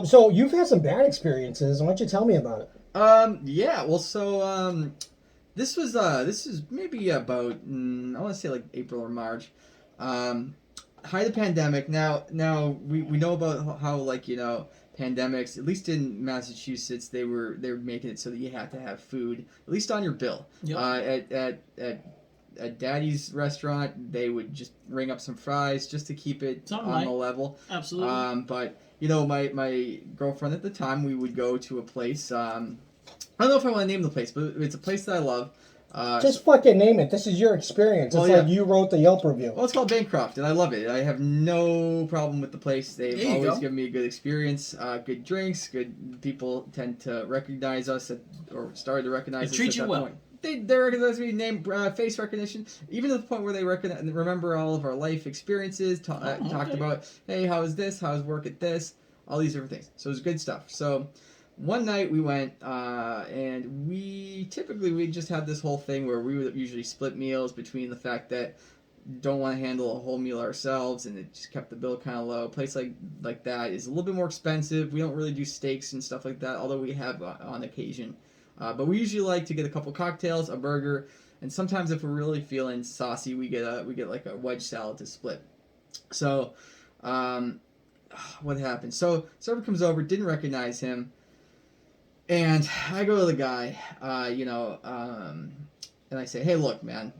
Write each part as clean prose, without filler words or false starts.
So you've had some bad experiences. Why don't you tell me about it? Yeah. Well, so this is maybe about I want to say like April or March. Um, Height of pandemic. Now we know about how like pandemics, at least in Massachusetts, they were making it so that you had to have food at least on your bill. Yep. At Daddy's restaurant, they would just ring up some fries just to keep it Something on like the level. absolutely. But my girlfriend at the time, we would go to a place. I don't know if I want to name the place, but it's a place that I love. Just fucking name it. This is your experience. Well, It's yeah. like you wrote the Yelp review. Well, it's called Bancroft, and I love it. I have no problem with the place. They've There you always go. given me a good experience, good drinks, good people tend to recognize us or started to recognize They us treat at you that well. point. They recognize me, name, face recognition, even to the point where they remember all of our life experiences. Talked okay. about, hey, how is this? How's work at this? All these different things. So it was good stuff. So one night we went, and we just had this whole thing where we would usually split meals between the fact that don't want to handle a whole meal ourselves, and it just kept the bill kind of low. A place like that is a little bit more expensive. We don't really do steaks and stuff like that, although we have on occasion. But we usually like to get a couple cocktails, a burger, and sometimes if we're really feeling saucy, we get like a wedge salad to split. So, um, what happened? So server comes over, didn't recognize him. And I go to the guy, and I say, "Hey, look, man,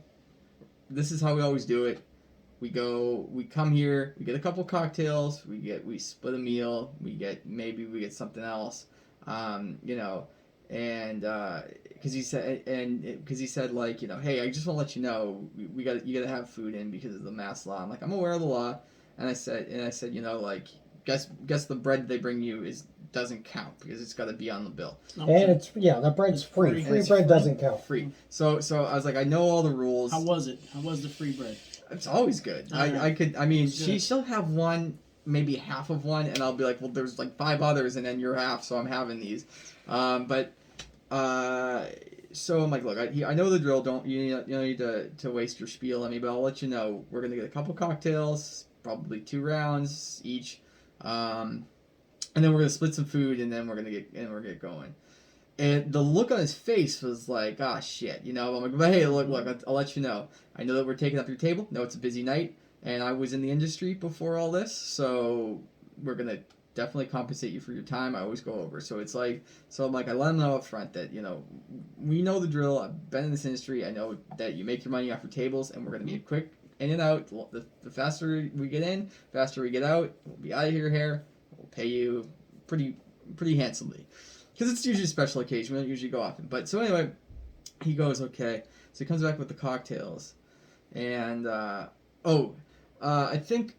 this is how we always do it. We come here, we get a couple cocktails, we split a meal, we get something else, you know, and because he said like, hey, I just want to let you know, you got to have food in because of the mass law. I'm like, I'm aware of the law, and I said, like, guess the bread they bring you doesn't count because it's got to be on the bill. And it's the bread's free. Free bread doesn't count. Free. So I was like, I know all the rules. How was it? How was the free bread? It's always good. She'll have one, maybe half of one, and I'll be like, well, there's like 5 others, and then you're half, so I'm having these. So I'm like, look, I know the drill. You don't need to waste your spiel on me, but I'll let you know. We're gonna get a couple cocktails, probably 2 rounds each, and then we're gonna split some food, and then we're gonna get going. And the look on his face was like, ah, shit, I'm like, but hey, look, I'll let you know. I know that we're taking up your table. No, it's a busy night, and I was in the industry before all this, so we're gonna definitely compensate you for your time. I always go over. So it's like, I'm like, I let him know up front that, we know the drill. I've been in this industry. I know that you make your money off your tables, and we're gonna be a quick in and out. The faster we get in, faster we get out. We'll be out of here. We'll pay you pretty handsomely. Because it's usually a special occasion. We don't usually go often. But so anyway, he goes, okay. So he comes back with the cocktails. And, I think,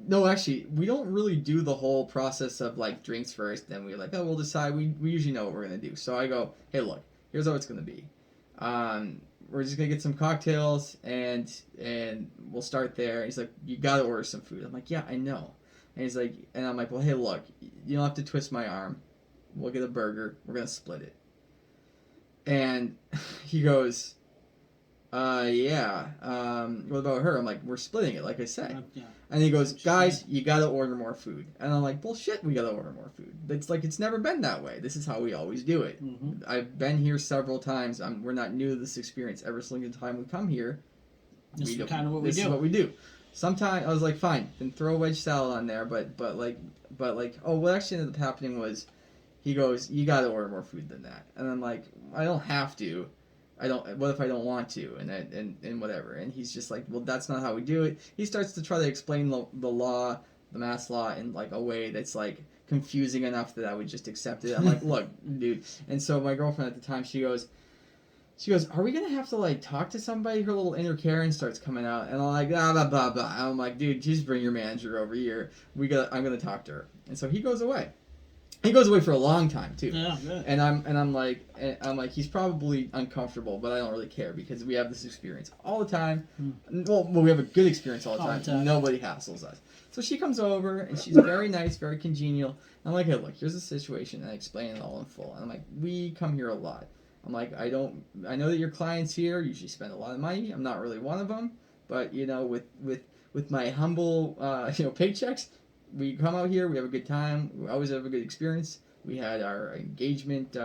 no, actually, we don't really do the whole process of, like, drinks first. Then we're like, we'll decide. We usually know what we're going to do. So I go, hey, look, here's how it's going to be. We're just going to get some cocktails, and we'll start there. He's like, you got to order some food. I'm like, yeah, I know. And he's like, and I'm like, well, hey, look, you don't have to twist my arm. We'll get a burger. We're going to split it. And he goes, yeah. What about her? I'm like, we're splitting it, like I said. Yeah. And he goes, guys, you got to order more food. And I'm like, bullshit, we got to order more food. It's like, it's never been that way. This is how we always do it. Mm-hmm. I've been here several times. We're not new to this experience. Every single time we come here, This is kind of what we this do. is what we do. Sometimes I was like, fine, then throw a wedge salad on there. But what actually ended up happening was, he goes, you got to order more food than that. And I'm like, I don't have to. What if I don't want to? And whatever. And he's just like, well, that's not how we do it. He starts to try to explain the law, the mass law, in like a way that's like confusing enough that I would just accept it. I'm like, look, dude. And so my girlfriend at the time, she goes, are we gonna have to like talk to somebody? Her little inner Karen starts coming out, and I'm like, blah blah blah blah. I'm like, dude, just bring your manager over here. I'm gonna talk to her. And so he goes away. He goes away for a long time too. Yeah, good. And I'm like, he's probably uncomfortable, but I don't really care because we have this experience all the time. Well, we have a good experience all the time. Nobody hassles us. So she comes over and she's very nice, very congenial. I'm like, hey, look, here's the situation, and I explain it all in full. And I'm like, we come here a lot. I'm like, I know that your clients here usually spend a lot of money. I'm not really one of them, but with my humble paychecks, we come out here, we have a good time. We always have a good experience. We had our engagement.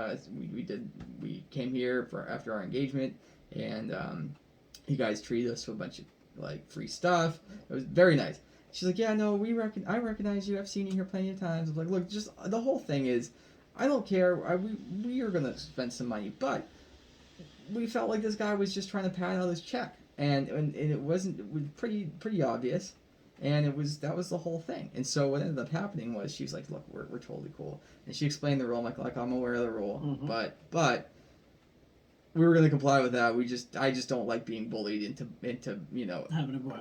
We came here for after our engagement, and you guys treated us with a bunch of like free stuff. It was very nice. She's like, yeah, no, I recognize you. I've seen you here plenty of times. I'm like, look, just the whole thing is, I don't care. We are gonna spend some money, but we felt like this guy was just trying to pad out his check, and it was pretty obvious. And that was the whole thing. And so what ended up happening was she was like, look, we're totally cool. And she explained the rule. I'm like I'm aware of the rule. Mm-hmm. But we were going to comply with that. I just don't like being bullied into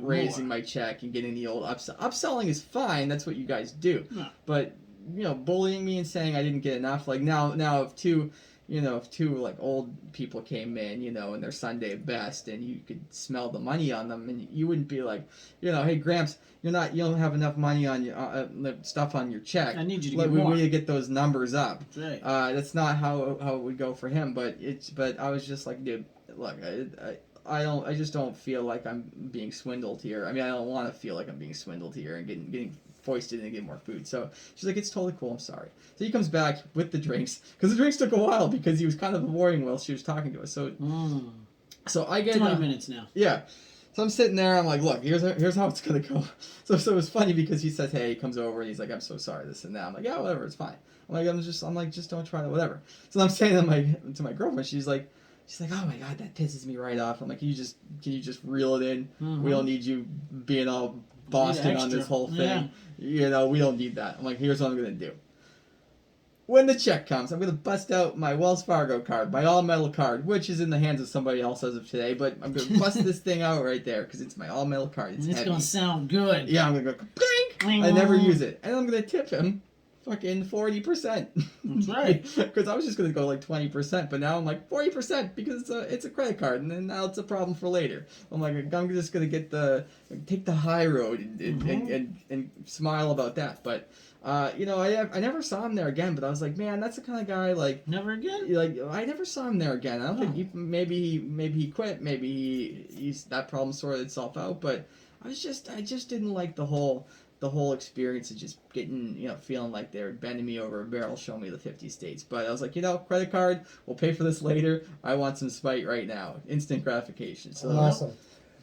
raising my check and getting the old upsell. Upselling is fine. That's what you guys do. No. But, bullying me and saying I didn't get enough. Like now if two like old people came in, in their Sunday best, and you could smell the money on them, and you wouldn't be like, hey Gramps, you don't have enough money on your stuff on your check. I need you to get more. We need to get those numbers up. That's right. That's not how it would go for him, but I was just like, dude, look, I just don't feel like I'm being swindled here. I mean, I don't want to feel like I'm being swindled here and getting foisted and get more food. So she's like, it's totally cool, I'm sorry. So he comes back with the drinks, because the drinks took a while because he was kind of avoiding while she was talking to us. So I get 20 minutes now. Yeah. So I'm sitting there, I'm like, look, here's how it's gonna go. So it was funny because he says, hey, he comes over and he's like, I'm so sorry, this and that. I'm like, yeah, whatever, it's fine. I'm like, just don't try to whatever. So I'm saying to my girlfriend, she's like, oh my god, that pisses me right off. I'm like, can you just reel it in? Mm-hmm. We don't need you being all Boston on this whole thing. Yeah. We don't need that. I'm like, here's what I'm gonna do. When the check comes, I'm gonna bust out my Wells Fargo card, my all-metal card, which is in the hands of somebody else as of today, but I'm gonna bust this thing out right there because it's my all-metal card. It's heavy. Gonna sound good. Yeah, I'm gonna go clink. I never use it, and I'm gonna tip him fucking 40%. That's right. Because I was just gonna go like 20%, but now I'm like 40% because it's a credit card, and then now it's a problem for later. I'm like, I'm just gonna take the high road and smile about that. But I never saw him there again. But I was like, man, that's the kind of guy like never again. Like I never saw him there again. I don't think maybe he quit. Maybe he's that problem sorted itself out. But I just didn't like the whole experience of just getting, feeling like they were bending me over a barrel, showing me the 50 states. But I was like, credit card, we'll pay for this later. I want some spite right now. Instant gratification. So awesome.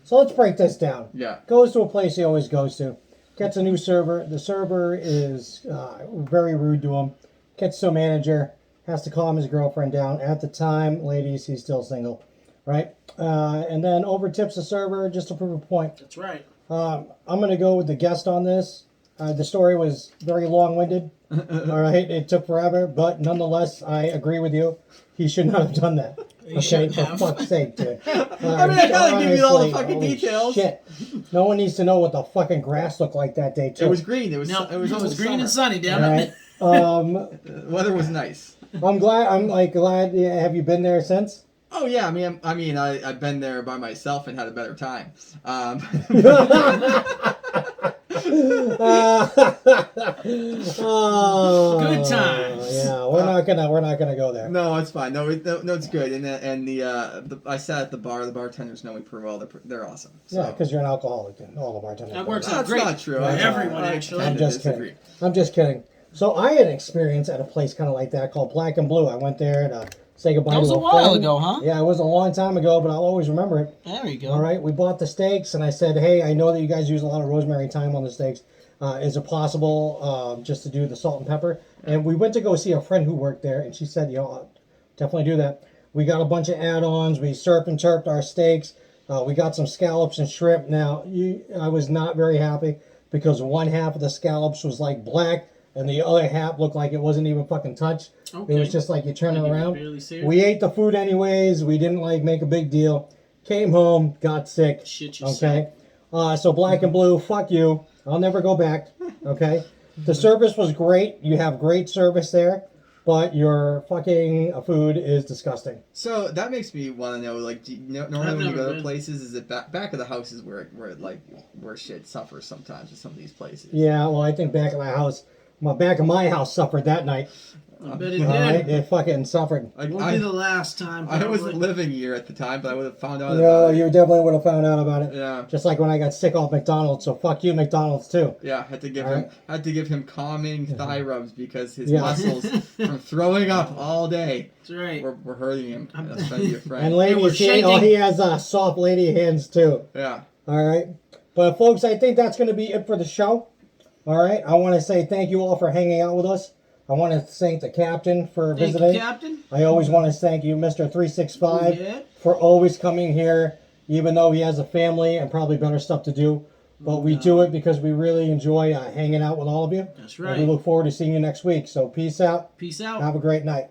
So let's break this down. Yeah. Goes to a place he always goes to. Gets a new server. The server is very rude to him. Gets to a manager. Has to calm his girlfriend down. At the time, ladies, he's still single. Right? And then over tips the server just to prove a point. That's right. I'm going to go with the guest on this. The story was very long-winded. All right, it took forever, but nonetheless, I agree with you. He should not have done that. Okay, for fuck's sake, dude. I gotta give you all the fucking details. Shit. No one needs to know what the fucking grass looked like that day, too. It was green. It was green and sunny, damn it. The weather was nice. I'm glad. Have you been there since? Oh yeah, I've been there by myself and had a better time. Good times. Yeah, we're not gonna go there. No, it's fine. No, it's good. And I sat at the bar. The bartenders know me pretty well. They're awesome. So. Yeah, because you're an alcoholic. And all the bartenders. That works out great. That's not true. Everyone actually. I'm just kidding. So I had an experience at a place kind of like that called Black and Blue. I went there to say goodbye to a friend. That was a while ago, huh? Yeah, it was a long time ago, but I'll always remember it. There you go. All right, we bought the steaks, and I said, hey, I know that you guys use a lot of rosemary and thyme on the steaks. Is it possible just to do the salt and pepper? And we went to go see a friend who worked there, and she said, I'll definitely do that. We got a bunch of add-ons. We surf and turped our steaks. We got some scallops and shrimp. Now, I was not very happy because one half of the scallops was like black, and the other half looked like it wasn't even fucking touched. Okay. It was just like you turn it around. We ate the food anyways. We didn't make a big deal. Came home, got sick. Shit, okay. So Black and Blue, fuck you. I'll never go back. Okay. The service was great. You have great service there, but your fucking food is disgusting. So that makes me want to know, normally when you go to places, is it back of the house is where shit suffers sometimes at some of these places? Yeah. Well, I think back of my house suffered that night. I bet it All right, did. it fucking suffered. Won't be the last time. I Probably. wasn't living here at the time, but I would have found out No, about it. you definitely would have found out about it. Yeah, Just like when I got sick off McDonald's, so fuck you, McDonald's too. yeah. Had to give All him right. had to give him calming thigh rubs because his Yeah. muscles from throwing up all day That's right. were hurting him. That's trying to be a And friend. we're ladies, he has soft lady hands too. Yeah. All right, but folks, I think that's going to be it for the show. All right, I want to say thank you all for hanging out with us. I want to thank the captain for Thank visiting. you, Captain. I always want to thank you, Mr. 365, Yeah. for always coming here, even though he has a family and probably better stuff to do. But we do it because we really enjoy hanging out with all of you. That's And right. we look forward to seeing you next week. So peace out. Peace out. Have a great night.